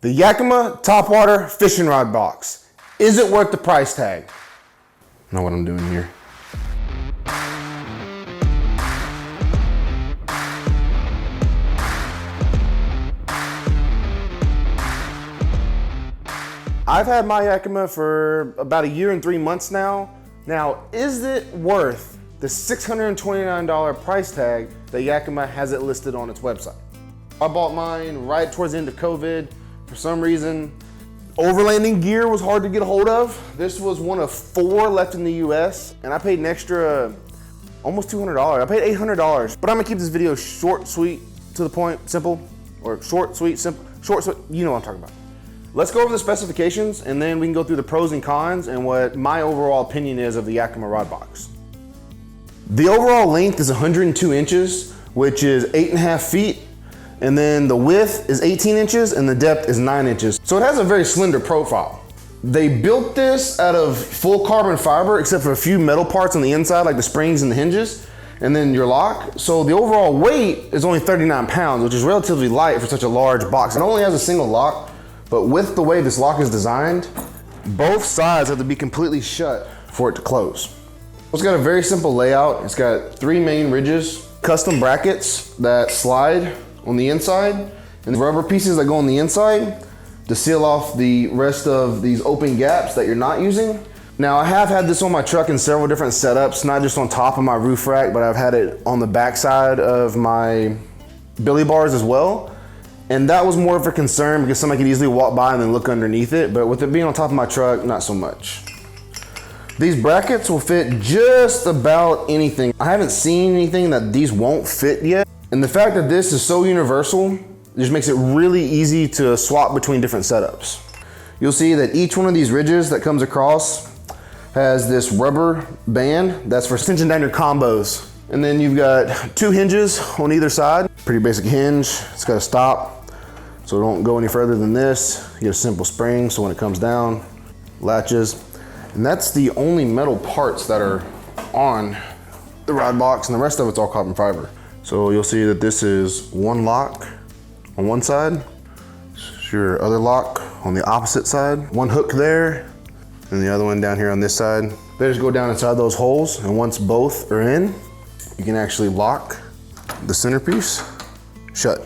The Yakima Topwater fishing rod box. Is it worth the price tag? I know what I'm doing here. I've had my Yakima for about 1 year and 3 months now. Now, is it worth the $629 price tag that Yakima has it listed on its website? I bought mine right towards the end of COVID. For some reason, overlanding gear was hard to get a hold of. This was one of 4 left in the US, and I paid an extra almost $200. I paid $800, but I'm gonna keep this video short, sweet, to the point, simple, or short, sweet, simple, short, sweet, you know what I'm talking about. Let's go over the specifications, and then we can go through the pros and cons and what my overall opinion is of the Yakima rod box. The overall length is 102 inches, which is 8.5 feet. And then the width is 18 inches and the depth is 9 inches. So it has a very slender profile. They built this out of full carbon fiber, except for a few metal parts on the inside, like the springs and the hinges, and then your lock. So the overall weight is only 39 pounds, which is relatively light for such a large box. It only has a single lock, but with the way this lock is designed, both sides have to be completely shut for it to close. It's got a very simple layout. It's got 3 main ridges, custom brackets that slide on the inside, and the rubber pieces that go on the inside to seal off the rest of these open gaps that you're not using. Now, I have had this on my truck in several different setups, not just on top of my roof rack, but I've had it on the backside of my billy bars as well. And that was more of a concern because somebody could easily walk by and then look underneath it, but with it being on top of my truck, not so much. These brackets will fit just about anything. I haven't seen anything that these won't fit yet. And the fact that this is so universal just makes it really easy to swap between different setups. You'll see that each one of these ridges that comes across has this rubber band that's for cinching down your combos. And then you've got 2 hinges on either side. Pretty basic hinge. It's got a stop, so it won't go any further than this. You get a simple spring, so when it comes down, latches. And that's the only metal parts that are on the rod box, and the rest of it's all carbon fiber. So you'll see that this is one lock on one side, your other lock on the opposite side, one hook there, and the other one down here on this side. They just go down inside those holes, and once both are in, you can actually lock the centerpiece shut.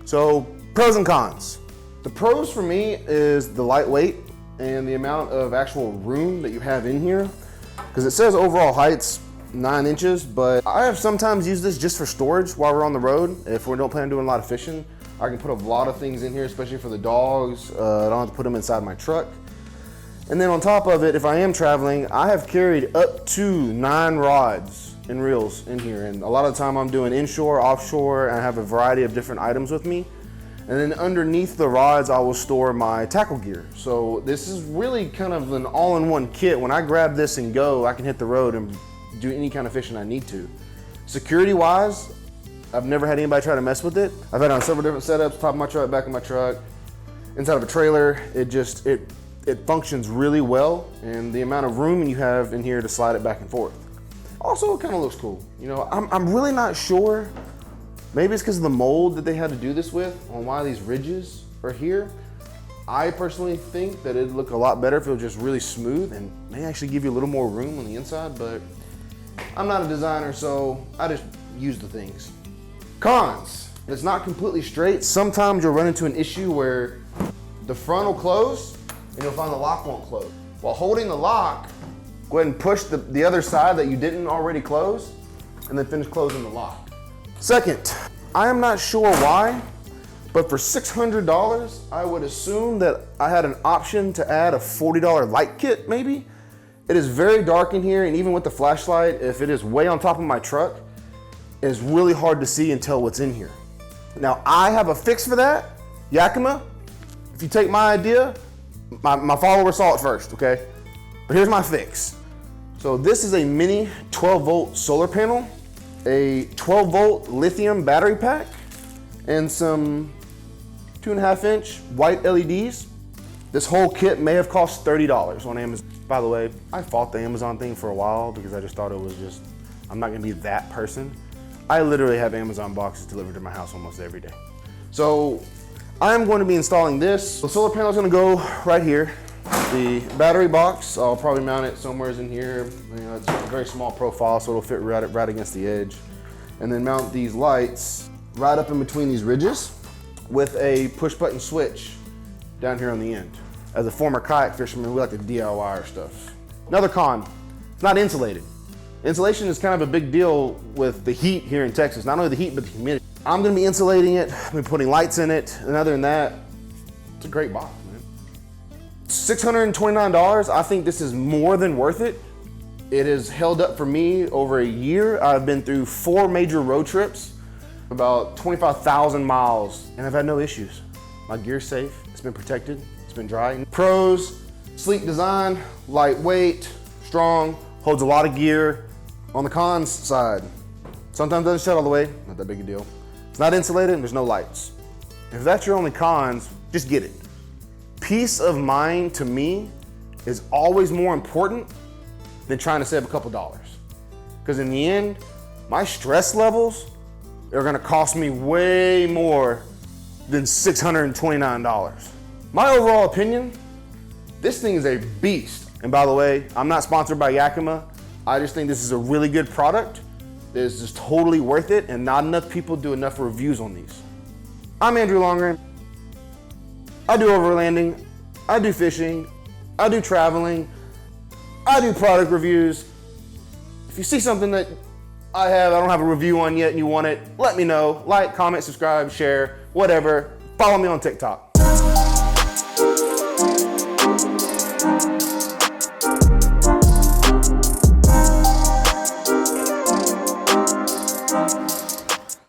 So pros and cons. The pros for me is the lightweight and the amount of actual room that you have in here, because it says overall height's 9 inches, but I have sometimes used this just for storage while we're on the road. If we don't plan on doing a lot of fishing, I can put a lot of things in here, especially for the dogs. I don't have to put them inside my truck. And then on top of it, if I am traveling, I have carried up to 9 rods and reels in here. And a lot of the time I'm doing inshore, offshore, and I have a variety of different items with me. And then underneath the rods, I will store my tackle gear. So this is really kind of an all-in-one kit. When I grab this and go, I can hit the road and do any kind of fishing I need to. Security-wise, I've never had anybody try to mess with it. I've had it on several different setups, top of my truck, back of my truck, inside of a trailer. It functions really well, and the amount of room you have in here to slide it back and forth. Also, it kind of looks cool. You know, I'm really not sure. Maybe it's because of the mold that they had to do this with on why these ridges are here. I personally think that it'd look a lot better if it was just really smooth and may actually give you a little more room on the inside, but I'm not a designer, so I just use the things. Cons, it's not completely straight. Sometimes you'll run into an issue where the front will close and you'll find the lock won't close. While holding the lock, go ahead and push the other side that you didn't already close and then finish closing the lock. Second, I am not sure why, but for $600, I would assume that I had an option to add a $40 light kit, maybe. It is very dark in here, and even with the flashlight, if it is way on top of my truck, it is really hard to see and tell what's in here. Now, I have a fix for that. Yakima, if you take my idea, my followers saw it first, okay? But here's my fix. So this is a mini 12-volt solar panel, a 12-volt lithium battery pack, and some 2.5-inch white LEDs. This whole kit may have cost $30 on Amazon. By the way, I fought the Amazon thing for a while because I just thought it was just, I'm not gonna be that person. I literally have Amazon boxes delivered to my house almost every day. So I'm going to be installing this. The solar panel is going to go right here. The battery box, I'll probably mount it somewhere in here. You know, it's a very small profile, so it'll fit right against the edge. And then mount these lights right up in between these ridges with a push button switch down here on the end. As a former kayak fisherman, we like to DIY our stuff. Another con, it's not insulated. Insulation is kind of a big deal with the heat here in Texas. Not only the heat, but the humidity. I'm gonna be insulating it, I'm gonna be putting lights in it, and other than that, it's a great box, man. $629, I think this is more than worth it. It has held up for me over a year. I've been through 4 major road trips, about 25,000 miles, and I've had no issues. My gear's safe, it's been protected, it's been dry. Pros, sleek design, lightweight, strong, holds a lot of gear. On the cons side, sometimes doesn't shut all the way, not that big a deal. It's not insulated and there's no lights. If that's your only cons, just get it. Peace of mind to me is always more important than trying to save a couple dollars. Because in the end, my stress levels are gonna cost me way more than $629. My overall opinion, this thing is a beast. And by the way, I'm not sponsored by Yakima. I just think this is a really good product. It's just totally worth it, and not enough people do enough reviews on these. I'm Andrew Longren. I do overlanding, I do fishing, I do traveling, I do product reviews. If you see something that I don't have a review on yet and you want it, let me know. Like, comment, subscribe, share, whatever. Follow me on TikTok.